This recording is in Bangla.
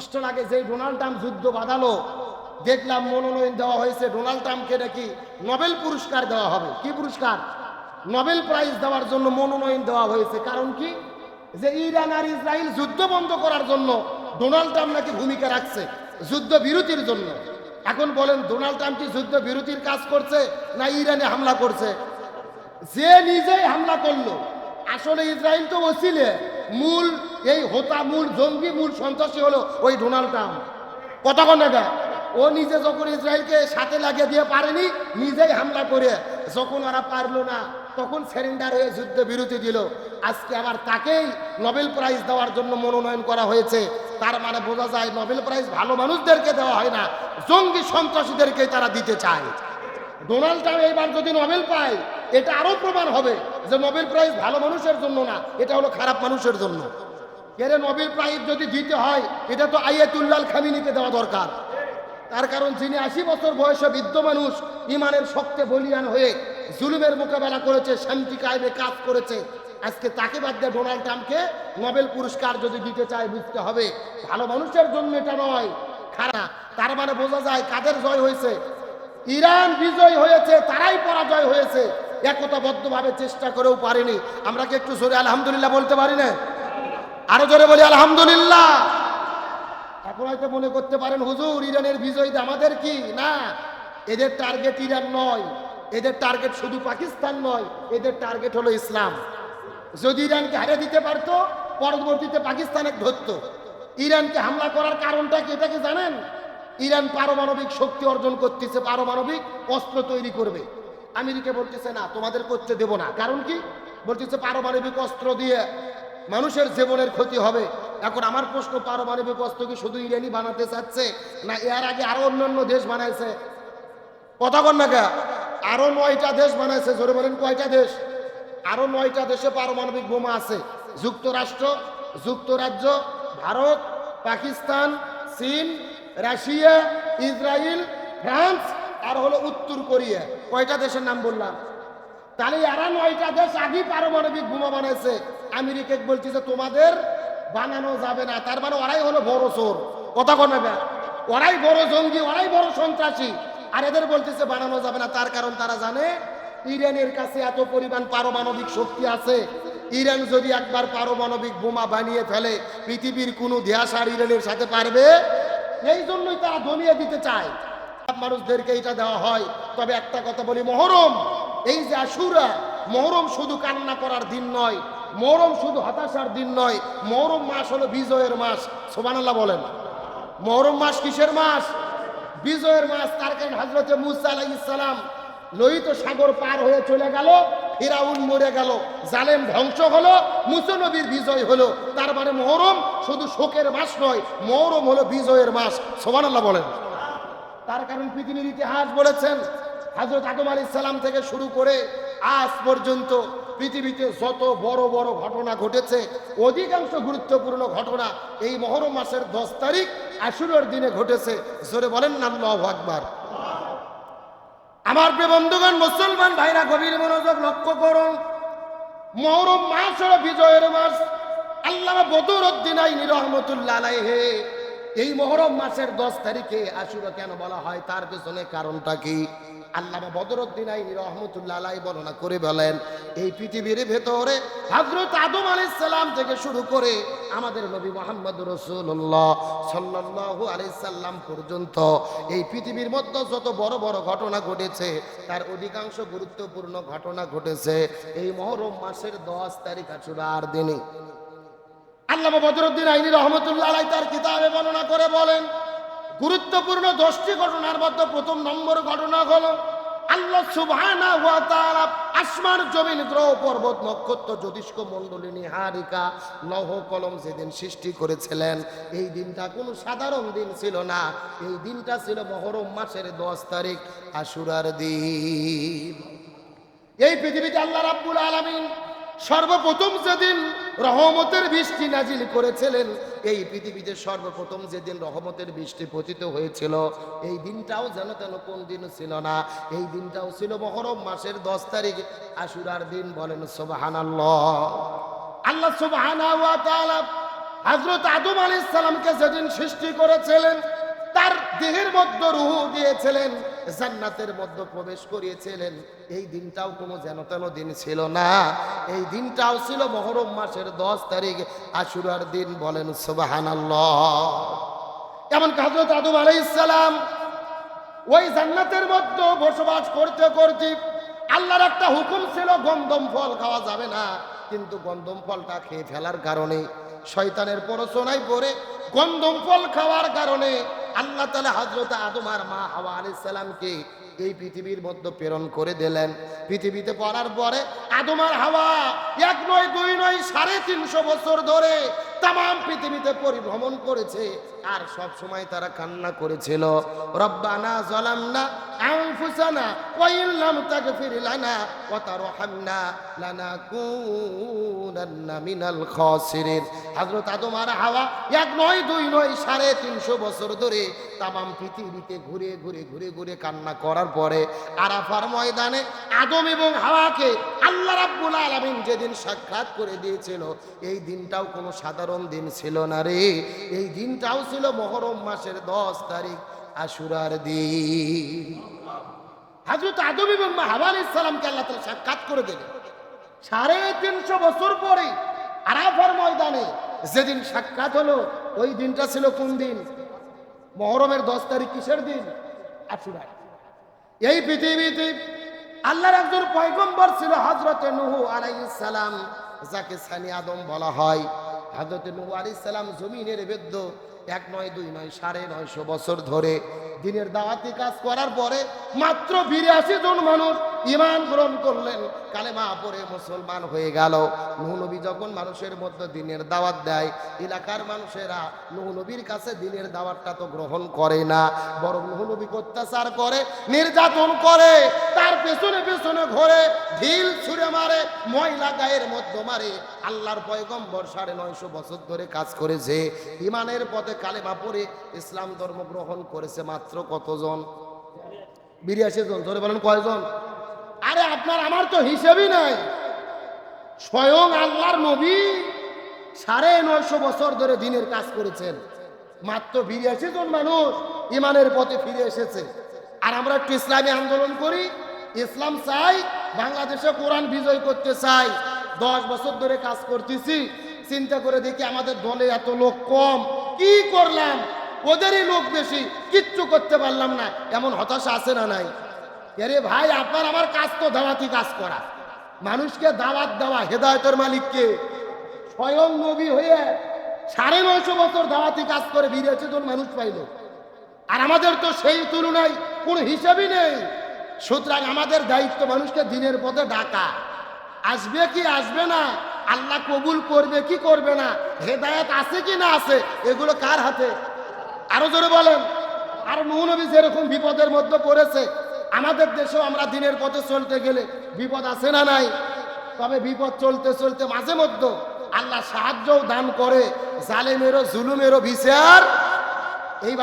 কষ্ট লাগে। যে ডোনাল্ড ট্রাম্প যুদ্ধ বাঁধালো, দেখলাম মনোনয়ন দেওয়া হয়েছে ডোনাল্ড ট্রাম্পকে নাকি নোবেল পুরস্কার দেওয়া হবে। কি পুরস্কার? নোবেল প্রাইজ দেওয়ার জন্য মনোনয়ন দেওয়া হয়েছে। কারণ কি? যে ইরান আর ইসরায়েল যুদ্ধ বন্ধ করার জন্য ডোনাল্ড ট্রাম্প নাকি ভূমিকা রাখছে, যুদ্ধ বিরতির জন্য। এখন বলেন ডোনাল্ড ট্রাম্প কি যুদ্ধ বিরতির কাজ করছে না ইরানে হামলা করছে? যে নিজেই হামলা করলো। আসলে ইসরায়েল তো ওসিলে, মূল এই হোতা, মূল জঙ্গি, মূল সন্ত্রাসী হলো ওই ডোনাল্ড ট্রাম্প। কথা কোন না? ও নিজে যখন ইসরায়েলকে সাথে লাগিয়ে দিয়ে পারেনি, নিজেই হামলা করে, যখন ওরা পারলো না তখন সারেন্ডার হয়ে যুদ্ধ বিরতি দিল। আজকে আবার তাকেই নোবেল প্রাইজ দেওয়ার জন্য মনোনয়ন করা হয়েছে। তার মানে বোঝা যায় নোবেল প্রাইজ ভালো মানুষদেরকে দেওয়া হয় না, জঙ্গি সন্ত্রাসীদেরকেই তারা দিতে চায়। ডোনাল্ড ট্রাম্প এইবার যদি নোবেল পায়, এটা আরো প্রমাণ হবে যে নোবেল প্রাইজ ভালো মানুষের জন্য না, এটা হলো খারাপ মানুষের জন্য। এর নোবেল প্রাইজ যদি দিতে হয়, এটা তো আয়াতুল্লাহ খামিনিকে দেওয়া দরকার। তার কারণ যিনি 80 বছর বয়সে বৃদ্ধ মানুষ, ইমানের শক্তে বলিয়ান হয়ে জুলুমের মোকাবেলা করেছে, শান্তি কায়েমে কাজ করেছে, আজকে তাকে বাদ দিয়ে ডোনাল্ড ট্রাম্পকে নোবেল পুরস্কার যদি দিতে চায়, বুঝতে হবে ভালো মানুষের জন্য এটা নয়, খারাপ। তার মানে বোঝা যায় কাদের জয় হয়েছে? ইরান বিজয় হয়েছে, তারাই পরাজয় হয়েছে। একতাবদ্ধভাবে চেষ্টা করেও পারেনি। আমরা কি একটু জোরে আলহামদুলিল্লাহ বলতে পারি না? আরো জোরে বলি আলহামদুলিল্লাহ। এখন হয়তো মনে করতে পারেন হুজুর ইরানের বিজয় আমাদের কি না, এদের টার্গেট ইরান নয়, এদের টার্গেট শুধু পাকিস্তান নয়, এদের টার্গেট হলো ইসলাম। যদি ইরানকে হারিয়ে দিতে পারতো, পরবর্তীতে পাকিস্তানে ধরতো। ইরানকে হামলা করার কারণটা কি এটা কি জানেন? ইরান পারমাণবিক শক্তি অর্জন করতেছে, পারমাণবিক অস্ত্র তৈরি করবে। আমেরিকা বলতেছে না, তোমাদের করতে দেব না। কারণ কি? বলতেছে পারমাণবিক অস্ত্র দিয়ে মানুষের জীবনের ক্ষতি হবে। এখন আমার প্রশ্ন, পারমাণবিক অস্ত্র কি শুধু ইরানি বানাতে চাচ্ছে না এর আগে আরো অন্যান্য দেশ বানাইছে? কথা কন না কে? আরো 9টা দেশ বানাইছে। জোরে বলেন কয়টা দেশ? আরো 9টা দেশে পারমাণবিক বোমা আছে। যুক্তরাষ্ট্র, যুক্তরাজ্য, ভারত, পাকিস্তান, চীন, রাশিয়া, ইসরায়েল, ফ্রান্স আর হলো উত্তর কোরিয়া। কয়টা দেশের নাম বললাম? তাহলে এরা 9টা দেশ আগে পারমাণবিক বোমা বানাইছে। আমেরিকা বলতেছে তোমাদের বানানো যাবে না। তার মানে ওরাই হলো বড় চোর। কথা কন না? ওরাই বড় জঙ্গি, ওরাই বড় সন্ত্রাসী। আর এদের বলতেছে বানানো যাবে না। তার কারণ তারা জানে ইরানের কাছে এত পরিমাণ পারমাণবিক শক্তি আছে। ইরান যদি একবার পারমাণবিক বোমা বানিয়ে ফেলে, পৃথিবীর কোনো দেশ আর ইরানের সাথে পারবে। এই জন্যই তারা দমিয়ে দিতে চায়, মানুষদেরকে এটা দেওয়া হয়। তবে একটা কথা বলি, মহরম, এই যে আশুরা, মহরম শুধু কান্না করার দিন নয়, মহরম শুধু হতাশার দিন নয়। মহরম মাস হলো বিজয়ের মাস। সুবহানাল্লাহ বলেন। মহরম মাস কিসের মাস? বিজয়ের মাস। তার কারণ হযরত মুসা আলাইহিস সালাম লোহিত সাগর পার হয়ে চলে গেল, ফিরাউন মরে গেল, জালেম ধ্বংস হলো, মুসা নবীর বিজয় হলো। তার মানে মহরম শুধু শোকের মাস নয়, মহরম হলো বিজয়ের মাস। সুবহানাল্লাহ বলেন। তার কারণ পৃথিবীর ইতিহাস বলেছেন, হযরত আদম আলাইহিস সালাম থেকে শুরু করে আজ পর্যন্ত পৃথিবীতে যত বড় বড় ঘটনা ঘটেছে, অধিকাংশ গুরুত্বপূর্ণ ঘটনা এই মহরম মাসের 10 তারিখ আশুরার দিনে ঘটেছে। জোরে বলেন না আল্লাহু আকবার। আমার প্রিয় বন্ধুগণ, মুসলমান ভাইরা, গভীর মনোযোগ লক্ষ্য করুন। মহরম মাস হলো বিজয়ের মাস। আল্লামা বদরুদ্দিন আইনি রহমতুল্লাহ আলাইহি এই মহরম মাসের 10 তারিখে আশুরা কেন বলা হয়, তার পেছনে কারণটা কি? আল্লামা বদরুদ্দিন আইনি রহমতুল্লাহ আলাইহি বর্ণনা করে বলেন, এই পৃথিবীর ভেতরে হযরত আদম আলাইহিস সালাম থেকে শুরু করে আমাদের নবী মুহাম্মদ রাসূলুল্লাহ সাল্লাল্লাহু আলাইহি সাল্লাম পর্যন্ত এই পৃথিবীর মধ্যে যত বড় বড় ঘটনা ঘটেছে, তার অধিকাংশ গুরুত্বপূর্ণ ঘটনা ঘটেছে এই মহরম মাসের 10 তারিখ আশুরার দিনে। আল্লামা বদরুদ্দিন আইনি রহমতুল্লাহ আলাইহি তার কিতাবে বর্ণনা করে বলেন, গুরুত্বপূর্ণ 10টি ঘটনার মধ্যে প্রথম নম্বর ঘটনা হলো আল্লাহ সুবহানাহু ওয়া তাআলা আসমান, জমিন, গ্রহ, পর্বত, নক্ষত্র, জ্যোতিষ্ক মণ্ডলী, নিহারিকা, লৌহ কলম যেদিন সৃষ্টি করেছিলেন, এই দিনটা কোনো সাধারণ দিন ছিল না। এই দিনটা ছিল মহরম মাসের 10 তারিখ আশুরার দিন। এই পৃথিবীতে আল্লাহ রাব্বুল আলামিন সর্বপ্রথম যেদিন রহমতের বৃষ্টি নাজিল করেছিলেন, এই পৃথিবীতে সর্বপ্রথম যেদিন রহমতের বৃষ্টি পতিত হয়েছিল, এই দিনটাও যেন তেন কোন দিন ছিল না। এই দিনটাও ছিল মহরম মাসের 10 তারিখ আশুরার দিন। বলেন সুবহানাল্লাহ। আল্লাহ সুবহানাহু ওয়া তাআলা হযরত আদম আলাইহিস সালামকে যেদিন সৃষ্টি করেছিলেন, তার দেহের মধ্যে রূহ দিয়েছিলেন, জান্নাতের মধ্যে প্রবেশ করিয়েছিলেন, এই দিনটাও কোনো যেন তেন দিন ছিল না। এই দিনটাও ছিল মুহররম মাসের 10 তারিখ, আশুরার দিন। বলেন সুবহানাল্লাহ। এমন হযরত আদম আলাইহিস সালাম ওই জান্নাতের মধ্যে বসবাস করতে করতে আল্লাহর একটা হুকুম ছিল, গন্ধম ফল খাওয়া যাবে না। কিন্তু গন্ধম ফলটা খেয়ে ফেলার কারণে, শয়তানের প্ররোচনায় পড়ে গন্ধম ফল খাওয়ার কারণে আল্লাহ তাআলা হযরত আদম আর মা হাওয়া আলাইহিস সালামকে এই পৃথিবীর মধ্যে প্রেরণ করে দিলেন। পৃথিবীতে পড়ার পরে আদম আর হাওয়া 1 নয় 2 নয় 350 বছর ধরে তাম পৃথিবীতে পরিভ্রমণ করেছে। আর সব সময় তারা কান্না করেছিল, রব্বানা যালামনা আনফুসানা ওয়া ইল্লাম তাগফির লানা ওয়া তারহামনা লানাকুনান্না মিনাল খাসিরিন। হযরত আদম আর হাওয়া 1 নয় 2 নয় 350 বছর ধরে তাম পৃথিবীতে ঘুরে ঘুরে ঘুরে ঘুরে কান্না করার পরে আরাফার ময়দানে আদম এবং হাওয়াকে আল্লাহ রাব্বুল আলামিন যেদিন সাক্ষাৎ করে দিয়েছিল, এই দিনটাও কোনো সাধারণ দিন ছিল না রে। এই দিনটাও ছিল মুহররম মাসের 10 তারিখ, আশুরার দিন। হযরত আদম এবং হাওয়া আলাইহিস সালামকে আল্লাহ তাআলা সাক্ষাৎ করে দিলেন 350 বছর পরে আরাফার ময়দানে যেদিন সাক্ষাৎ হলো, ওই দিনটা ছিল কোন দিন? মুহররমের 10 তারিখ। কিসের দিন? আশুরা। এই পৃথিবীতে আল্লাহর একজন পয়গম্বর ছিল হযরত নূহ আলাইহিস সালাম, যাকে সানি আদম বলা হয়। হযরত নূহ আলাইহিস সালাম জমিনের বেদ্য 1 নয় 2 নয় 950 বছর ধরে দিনের দাওয়াতি কাজ করার পরে মাত্র 82 জন মানুষ ঈমান গ্রহণ করলেন, কালেমা পড়ে মুসলমান হয়ে গেল। নূহ নবী যখন মানুষের মধ্যে দিনের দাওয়াত দেয়, এলাকার মানুষেরা নূহ নবীর কাছে দিনের দাওয়াতটা তো গ্রহণ করে না, বরং নূহ নবীকে অত্যাচার করে, নির্যাতন করে, তার পেছনে পেছনে ঘোরে, ঢিল ছুঁড়ে মারে, ময়লা গায়ের মধ্যে মারে। আল্লাহর পয়গম্বর 950 বছর ধরে কাজ করেছে, ঈমানের পথে কালেমা পড়ে ইসলাম ধর্ম গ্রহণ করেছে মাত্র কতজন? 82 জন। ধরে বলেন কয়জন? আরে আপনার আমার তো হিসেবই নাই। স্বয়ং আল্লাহর নবী 950 বছর ধরে দিনের কাজ করেছেন, মাত্র 82 জন মানুষ ঈমানের পথে ফিরে এসেছে। আর আমরা একটু ইসলামী আন্দোলন করি, ইসলাম চাই, বাংলাদেশে কোরআন বিজয় করতে চাই। 10 বছর ধরে কাজ করতেছি, চিন্তা করে দেখি আমাদের দলে এত লোক কম, কি করলাম? ওদেরই লোক বেশি, কিচ্ছু করতে পারলাম না, এমন হতাশা আছে না নাই? আরে ভাই, আপনার আমার কাজ তো দাওয়াতি কাজ করা, মানুষকে দাওয়াত দেওয়া। হেদায়েতের মালিককে স্বয়ং নবী হয়ে 950 বছর দাওয়াতি কাজ করে 82 জন মানুষ পাইল। আর আমাদের তো সেই তুলনায় কোনো হিসাবই নেই। সুতরাং আমাদের দায়িত্ব মানুষকে দিনের পথে ডাকা। আসবে কি আসবে না, আল্লাহ কবুল করবে কি করবে না, হেদায়েত আছে কি না আছে, এগুলো কার হাতে? আরো জোরে বলেন। আর নূহ নবী যেরকম বিপদের মধ্যে পড়েছে, আমাদের দেশেও আমরা দিনের পথে চলতে গেলে বিপদ আছে না নাই? তবে বিপদ চলতে চলতে মাঝে মধ্যে আল্লাহ সাহায্যও দান করে, জালেমেরও জুলুমেরও বিচার এই